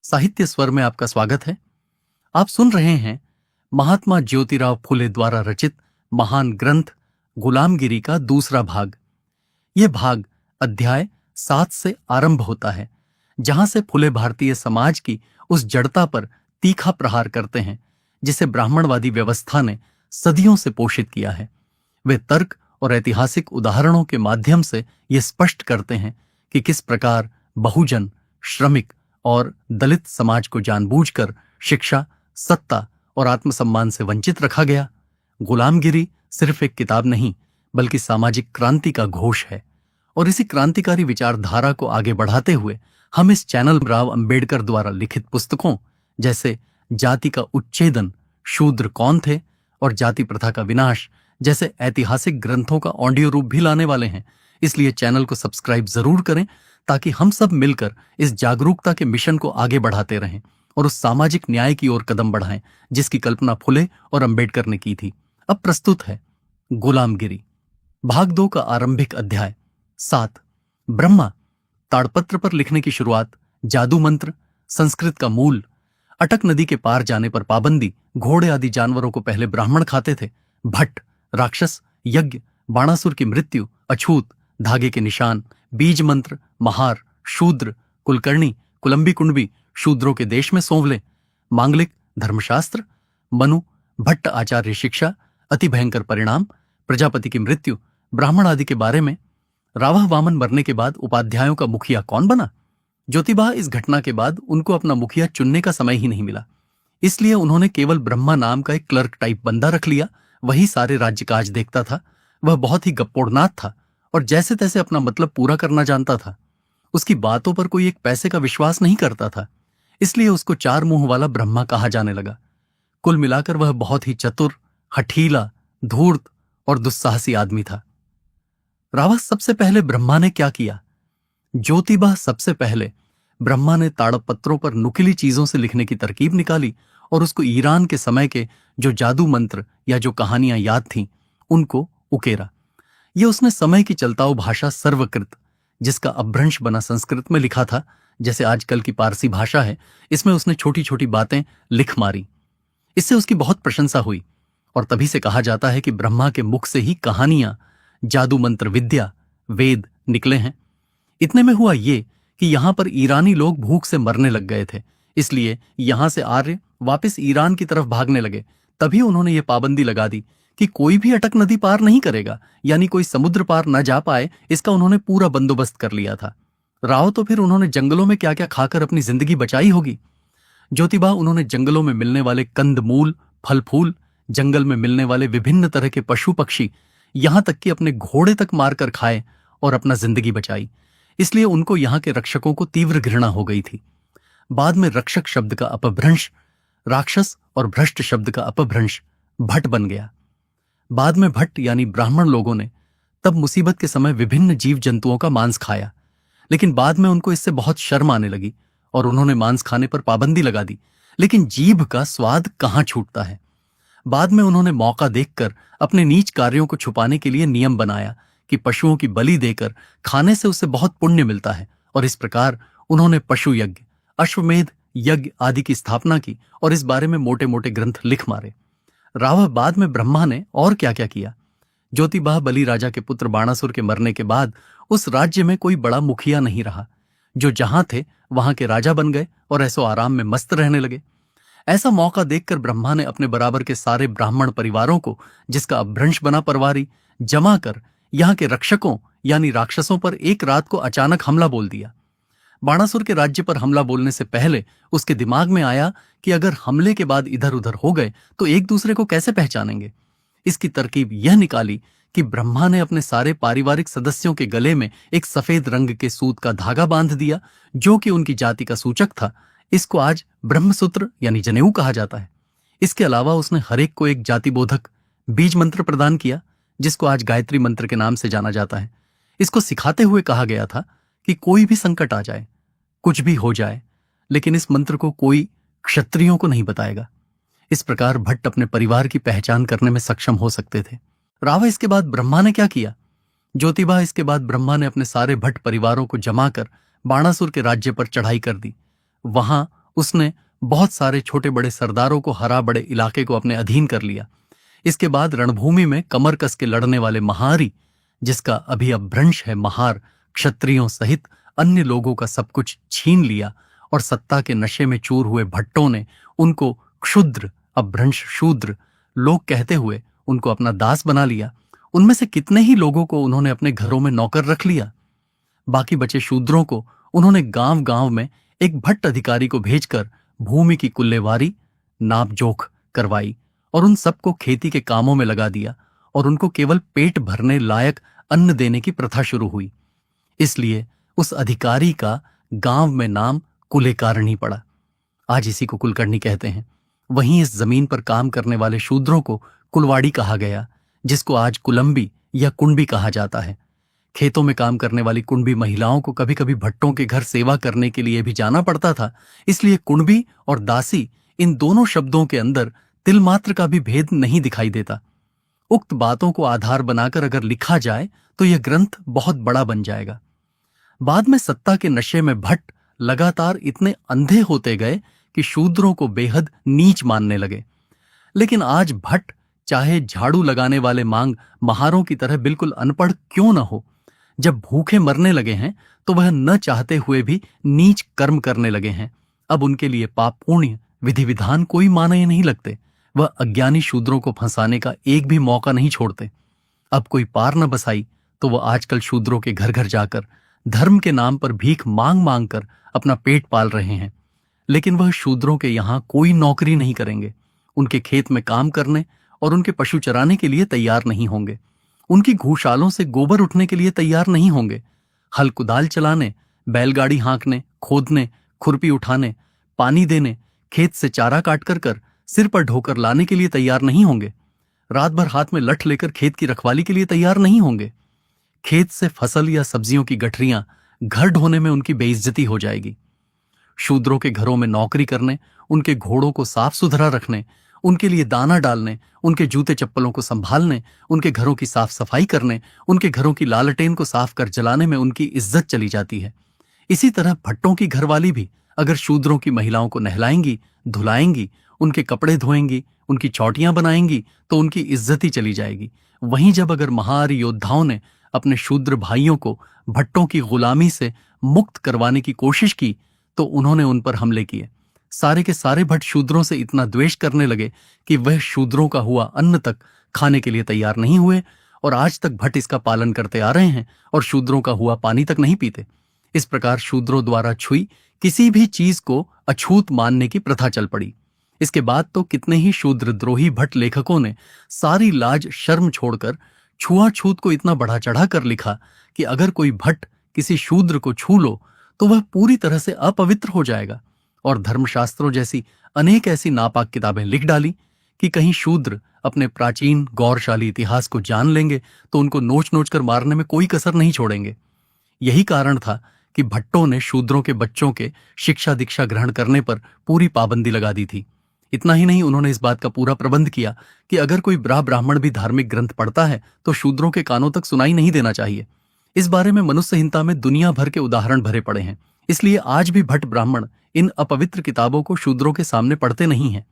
साहित्य स्वर में आपका स्वागत है। आप सुन रहे हैं महात्मा ज्योतिराव फुले द्वारा रचित महान ग्रंथ गुलामगिरी का दूसरा भाग। यह भाग अध्याय 7 से आरंभ होता है, जहां से फुले भारतीय समाज की उस जड़ता पर तीखा प्रहार करते हैं जिसे ब्राह्मणवादी व्यवस्था ने सदियों से पोषित किया है। वे तर्क और ऐतिहासिक उदाहरणों के माध्यम से ये स्पष्ट करते हैं कि किस प्रकार बहुजन, श्रमिक और दलित समाज को जानबूझकर शिक्षा, सत्ता और आत्मसम्मान से वंचित रखा गया। गुलामगिरी सिर्फ एक किताब नहीं, बल्कि सामाजिक क्रांति का घोष है। और इसी क्रांतिकारी विचारधारा को आगे बढ़ाते हुए हम इस चैनल राव अंबेडकर द्वारा लिखित पुस्तकों जैसे जाति का उच्छेदन, शूद्र कौन थे और जाति प्रथा का विनाश जैसे ऐतिहासिक ग्रंथों का ऑडियो रूप भी लाने वाले हैं। इसलिए चैनल को सब्सक्राइब जरूर करें ताकि हम सब मिलकर इस जागरूकता के मिशन को आगे बढ़ाते रहें और उस सामाजिक न्याय की ओर कदम बढ़ाएं जिसकी कल्पना फुले और अंबेडकर ने की थी। अब प्रस्तुत है गुलामगिरी, भाग 2 का आरंभिक अध्याय 7। ब्रह्मा, ताड़पत्र पर लिखने की शुरुआत, जादू मंत्र, संस्कृत का मूल, अटक नदी के पार जाने पर पाबंदी, घोड़े आदि जानवरों को पहले ब्राह्मण खाते थे, भट्ट, राक्षस, यज्ञ, बाणासुर की मृत्यु, अछूत, धागे के निशान, बीज मंत्र, महार, शूद्र, कुलकर्णी, कुलंबी कुंडबी, शूद्रों के देश में सोवले, मांगलिक, धर्मशास्त्र, मनु, भट्ट आचार्य शिक्षा, अति भयंकर परिणाम, प्रजापति की मृत्यु, ब्राह्मण आदि के बारे में। रावह वामन मरने के बाद उपाध्यायों का मुखिया कौन बना? ज्योतिबा इस घटना के बाद उनको अपना मुखिया चुनने का समय ही नहीं मिला, इसलिए उन्होंने केवल ब्रह्मा नाम का एक क्लर्क टाइप बंदा रख लिया। वही सारे राज्य काज देखता था। वह बहुत ही गप्पोड़नाथ था और जैसे तैसे अपना मतलब पूरा करना जानता था। उसकी बातों पर कोई एक पैसे का विश्वास नहीं करता था, इसलिए उसको 4 मुंह वाला ब्रह्मा कहा जाने लगा। कुल मिलाकर वह बहुत ही चतुर, हठीला, धूर्त और दुस्साहसी आदमी था। रावह सबसे पहले ब्रह्मा ने क्या किया? ज्योतिबा सबसे पहले ब्रह्मा ने ताड़पत्रों पर नुकीली चीजों से लिखने की तरकीब निकाली और उसको ईरान के समय के जो जादू मंत्र या जो कहानियां याद थीं उनको उकेरा। ये उसने समय की चलताऊ भाषा सर्वकृत, जिसका अपभ्रंश बना संस्कृत में लिखा था, जैसे आजकल की पारसी भाषा है, इसमें उसने छोटी छोटी बातें लिख मारी। इससे उसकी बहुत प्रशंसा हुई और तभी से कहा जाता है कि ब्रह्मा के मुख से ही कहानियां, जादू मंत्र विद्या, वेद निकले हैं। इतने में हुआ ये कि यहां पर ईरानी लोग भूख से मरने लग गए थे, इसलिए यहां से आर्य वापस ईरान की तरफ भागने लगे। तभी उन्होंने ये पाबंदी लगा दी कि कोई भी अटक नदी पार नहीं करेगा, यानी कोई समुद्र पार न जा पाए। इसका उन्होंने पूरा बंदोबस्त कर लिया था। राव तो फिर उन्होंने जंगलों में क्या क्या खाकर अपनी जिंदगी बचाई होगी। ज्योतिबा उन्होंने जंगलों में मिलने वाले कंद मूल, फल फूल, जंगल में मिलने वाले विभिन्न तरह के पशु पक्षी, यहां तक कि अपने घोड़े तक मारकर खाए और अपना जिंदगी बचाई। इसलिए उनको यहां के रक्षकों को तीव्र घृणा हो गई थी। बाद में रक्षक शब्द का अपभ्रंश राक्षस और भ्रष्ट शब्द का अपभ्रंश भट्ट बन गया। बाद में भट्ट यानी ब्राह्मण लोगों ने तब मुसीबत के समय विभिन्न जीव जंतुओं का मांस खाया, लेकिन बाद में उनको इससे बहुत शर्म आने लगी और उन्होंने मांस खाने पर पाबंदी लगा दी। लेकिन जीभ का स्वाद कहां छूटता है। बाद में उन्होंने मौका देखकर अपने नीच कार्यों को छुपाने के लिए नियम बनाया कि पशुओं की बलि देकर खाने से उसे बहुत पुण्य मिलता है, और इस प्रकार उन्होंने पशु यज्ञ, अश्वमेध यज्ञ आदि की स्थापना की और इस बारे में मोटे मोटे ग्रंथ लिख मारे। रावह बाद में ब्रह्मा ने और क्या क्या किया। ज्योतिबा बलि राजा के पुत्र बाणासुर के मरने के बाद उस राज्य में कोई बड़ा मुखिया नहीं रहा। जो जहां थे वहां के राजा बन गए और ऐसो आराम में मस्त रहने लगे। ऐसा मौका देखकर ब्रह्मा ने अपने बराबर के सारे ब्राह्मण परिवारों को, जिसका अपभ्रंश बना परवारी, जमा कर यहां के रक्षकों यानी राक्षसों पर एक रात को अचानक हमला बोल दिया। बाणासुर के राज्य पर हमला बोलने से पहले उसके दिमाग में आया कि अगर हमले के बाद इधर उधर हो गए तो एक दूसरे को कैसे पहचानेंगे। इसकी तरकीब यह निकाली कि ब्रह्मा ने अपने सारे पारिवारिक सदस्यों के गले में एक सफेद रंग के सूत का धागा बांध दिया, जो कि उनकी जाति का सूचक था। इसको आज ब्रह्मसूत्र यानी जनेऊ कहा जाता है। इसके अलावा उसने हरेक को एक जाति बोधक बीज मंत्र प्रदान किया, जिसको आज गायत्री मंत्र के नाम से जाना जाता है। इसको सिखाते हुए कहा गया था कि कोई भी संकट आ जाए, कुछ भी हो जाए, लेकिन इस मंत्र को कोई क्षत्रियों को नहीं बताएगा। इस प्रकार भट्ट अपने परिवार की पहचान करने में सक्षम हो सकते थे। रावह इसके बाद ब्रह्मा ने क्या किया? ज्योतिबा इसके बाद ब्रह्मा ने अपने सारे भट्ट परिवारों को जमा कर बाणासुर के राज्य पर चढ़ाई कर दी। वहां उसने बहुत सारे छोटे बड़े सरदारों को हरा बड़े इलाके को अपने अधीन कर लिया। इसके बाद रणभूमि में कमर कस के लड़ने वाले महारी, जिसका अभी अपभ्रंश है महार, क्षत्रियों सहित अन्य लोगों का सब कुछ छीन लिया और सत्ता के नशे में चूर हुए भट्टों ने उनको क्षुद्र, अपभ्रंश शूद्र लोग कहते हुए उनको अपना दास बना लिया। उनमें से कितने ही लोगों को उन्होंने अपने घरों में नौकर रख लिया। बाकी बचे शूद्रों को उन्होंने गांव गांव में एक भट्ट अधिकारी को भेजकर भूमि की कुल्लेवारी, नाप जोख करवाई और उन सबको खेती के कामों में लगा दिया और उनको केवल पेट भरने लायक अन्न देने की प्रथा शुरू हुई। इसलिए उस अधिकारी का गांव में नाम कुलेकारणी पड़ा। आज इसी को कुलकर्णी कहते हैं। वहीं इस जमीन पर काम करने वाले शूद्रों को कुलवाड़ी कहा गया, जिसको आज कुलंबी या कुंडी कहा जाता है। खेतों में काम करने वाली कुंडी महिलाओं को कभी कभी भट्टों के घर सेवा करने के लिए भी जाना पड़ता था। इसलिए कुंडी और दासी, इन दोनों शब्दों के अंदर तिलमात्र का भी भेद नहीं दिखाई देता। उक्त बातों को आधार बनाकर अगर लिखा जाए तो यह ग्रंथ बहुत बड़ा बन जाएगा। बाद में सत्ता के नशे में भट्ट लगातार इतने अंधे होते गए कि शूद्रों को बेहद नीच मानने लगे। लेकिन आज भट्ट चाहे झाड़ू लगाने वाले मांग महारों की तरह बिल्कुल अनपढ़ क्यों न हो, जब भूखे मरने लगे हैं तो वह न चाहते हुए भी नीच कर्म करने लगे हैं। अब उनके लिए पाप पुण्य विधि विधान कोई माने नहीं लगते। वह अज्ञानी शूद्रों को फंसाने का एक भी मौका नहीं छोड़ते। अब कोई पार न बसाई तो वह आजकल शूद्रों के घर घर जाकर धर्म के नाम पर भीख मांग मांग कर अपना पेट पाल रहे हैं। लेकिन वह शूद्रों के यहां कोई नौकरी नहीं करेंगे, उनके खेत में काम करने और उनके पशु चराने के लिए तैयार नहीं होंगे, उनकी गौशालों से गोबर उठने के लिए तैयार नहीं होंगे, हल कुदाल चलाने, बैलगाड़ी हाँकने, खोदने, खुरपी उठाने, पानी देने, खेत से चारा काट कर सिर पर ढोकर लाने के लिए तैयार नहीं होंगे, रात भर हाथ में लठ लेकर खेत की रखवाली के लिए तैयार नहीं होंगे। खेत से फसल या सब्जियों की गठरियां घर ढोने में उनकी बेइज्जती हो जाएगी। शूद्रों के घरों में नौकरी करने, उनके घोड़ों को साफ सुथरा रखने, उनके लिए दाना डालने, उनके जूते चप्पलों को संभालने, उनके घरों की साफ सफाई करने, उनके घरों की लालटेन को साफ कर जलाने में उनकी इज्जत चली जाती है। इसी तरह भट्टों की घरवाली भी अगर शूद्रों की महिलाओं को नहलाएंगी, धुलाएंगी, उनके कपड़े धोएंगी, उनकी चौटियां बनाएंगी तो उनकी इज्जत ही चली जाएगी। वहीं जब अगर महार योद्धाओं ने अपने शूद्र भाइयों को भट्टों की गुलामी से मुक्त करवाने की कोशिश की तो उन्होंने उन पर हमले किए। सारे के सारे भट्ट शूद्रों से इतना द्वेष करने लगे कि वह शूद्रों का हुआ अन्न तक खाने के लिए तैयार नहीं हुए और आज तक भट्ट इसका पालन करते आ रहे हैं और शूद्रों का हुआ पानी तक नहीं पीते। इस प्रकार शूद्रों द्वारा छुई किसी भी चीज को अछूत मानने की प्रथा चल पड़ी। इसके बाद तो कितने ही शूद्रद्रोही भट्ट लेखकों ने सारी लाज शर्म छोड़कर छुआछूत को इतना बढ़ा चढ़ा कर लिखा कि अगर कोई भट्ट किसी शूद्र को छू लो तो वह पूरी तरह से अपवित्र हो जाएगा। और धर्मशास्त्रों जैसी अनेक ऐसी नापाक किताबें लिख डाली कि कहीं शूद्र अपने प्राचीन गौरवशाली इतिहास को जान लेंगे तो उनको नोच नोच कर मारने में कोई कसर नहीं छोड़ेंगे। यही कारण था कि भट्टों ने शूद्रों के बच्चों के शिक्षा दीक्षा ग्रहण करने पर पूरी पाबंदी लगा दी थी। इतना ही नहीं, उन्होंने इस बात का पूरा प्रबंध किया कि अगर कोई ब्राह्मण भी धार्मिक ग्रंथ पढ़ता है तो शूद्रों के कानों तक सुनाई नहीं देना चाहिए। इस बारे में मनुष्य संहिता में दुनिया भर के उदाहरण भरे पड़े हैं। इसलिए आज भी भट्ट ब्राह्मण इन अपवित्र किताबों को शूद्रों के सामने पढ़ते नहीं हैं।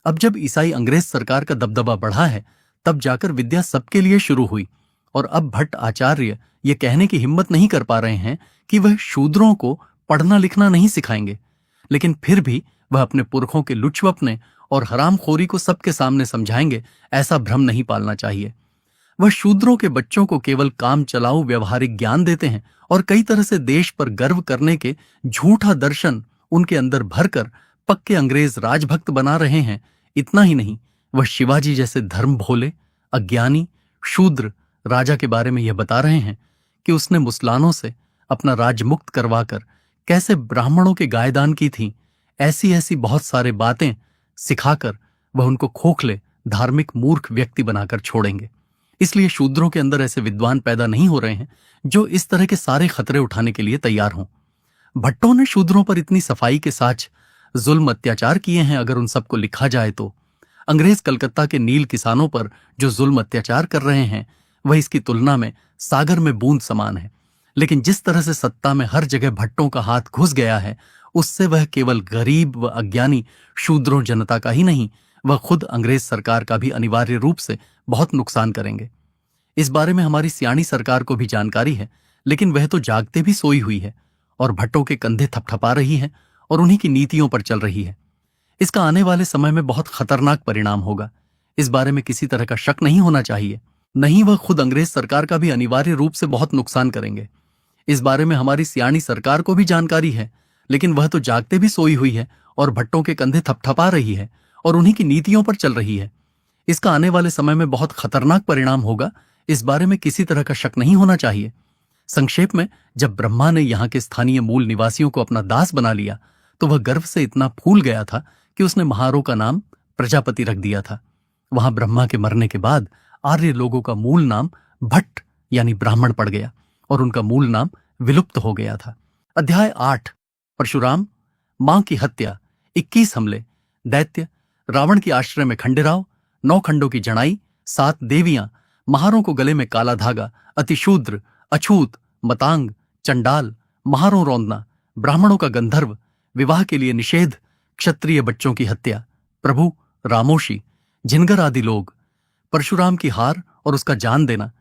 अब जब ईसाई अंग्रेज सरकार का दबदबा बढ़ा है तब जाकर विद्या सबके लिए शुरू हुई और अब भट्ट आचार्य ये कहने की हिम्मत नहीं कर पा रहे हैं कि वह शूद्रों को पढ़ना लिखना नहीं सिखाएंगे। लेकिन फिर भी वह अपने पुरखों के लुच्चपने और हरामखोरी को सबके सामने समझाएंगे, ऐसा भ्रम नहीं पालना चाहिए। वह शूद्रों के बच्चों को केवल काम चलाऊ व्यवहारिक ज्ञान देते हैं और कई तरह से देश पर गर्व करने के झूठा दर्शन उनके अंदर भरकर पक्के अंग्रेज राजभक्त बना रहे हैं। इतना ही नहीं, वह शिवाजी जैसे धर्म भोले अज्ञानी शूद्र राजा के बारे में यह बता रहे हैं कि उसने मुसलानों से अपना राज्य मुक्त करवाकर कैसे ब्राह्मणों के गायदान की थी। ऐसी ऐसी बहुत सारे बातें सिखाकर वह उनको खोखले धार्मिक मूर्ख व्यक्ति बनाकर छोड़ेंगे। इसलिए शूद्रों के अंदर ऐसे विद्वान पैदा नहीं हो रहे हैं जो इस तरह के सारे खतरे उठाने के लिए तैयार हों। भट्टों ने शूद्रों पर इतनी सफाई के साथ जुल्म अत्याचार किए हैं, अगर उन सबको लिखा जाए तो अंग्रेज कलकत्ता के नील किसानों पर जो जुल्म अत्याचार कर रहे हैं वह इसकी तुलना में सागर में बूंद समान है। लेकिन जिस तरह से सत्ता में हर जगह भट्टों का हाथ घुस गया है, उससे वह केवल गरीब व अज्ञानी शूद्रों जनता का ही नहीं, वह खुद अंग्रेज सरकार का भी अनिवार्य रूप से बहुत नुकसान करेंगे। इस बारे में हमारी सियाणी सरकार को भी जानकारी है, लेकिन वह तो जागते भी सोई हुई है और भट्टों के कंधे थपथपा रही है और उन्हीं की नीतियों पर चल रही है। इसका आने वाले समय में बहुत खतरनाक परिणाम होगा, इस बारे में किसी तरह का शक नहीं होना चाहिए। नहीं, वह खुद अंग्रेज सरकार का भी अनिवार्य रूप से बहुत नुकसान करेंगे। इस बारे में हमारी सियाणी सरकार को भी जानकारी है, लेकिन वह तो जागते भी सोई हुई है और भट्टों के कंधे थपथपा रही है और उन्हीं की नीतियों पर चल रही है। इसका आने वाले समय में बहुत खतरनाक परिणाम होगा, इस बारे में किसी तरह का शक नहीं होना चाहिए। संक्षेप में, जब ब्रह्मा ने यहाँ के स्थानीय मूल निवासियों को अपना दास बना लिया, तो वह गर्व से इतना फूल गया था कि उसने महारों का नाम प्रजापति रख दिया था। वहां ब्रह्मा के मरने के बाद आर्य लोगों का मूल नाम भट्ट यानी ब्राह्मण पड़ गया और उनका मूल नाम विलुप्त हो गया था। अध्याय 8, परशुराम, मां की हत्या, 21 हमले, दैत्य, रावण की आश्रय में खंडेराव, 9 खंडों की जड़ाई, 7 देवियां, महारों को गले में काला धागा, अतिशूद्र, अछूत, मतांग, चंडाल, महारों रौंदना, ब्राह्मणों का गंधर्व, विवाह के लिए निषेध, क्षत्रिय बच्चों की हत्या, प्रभु, रामोशी, जिनगर आदि लोग, परशुराम की हार और उसका जान देना,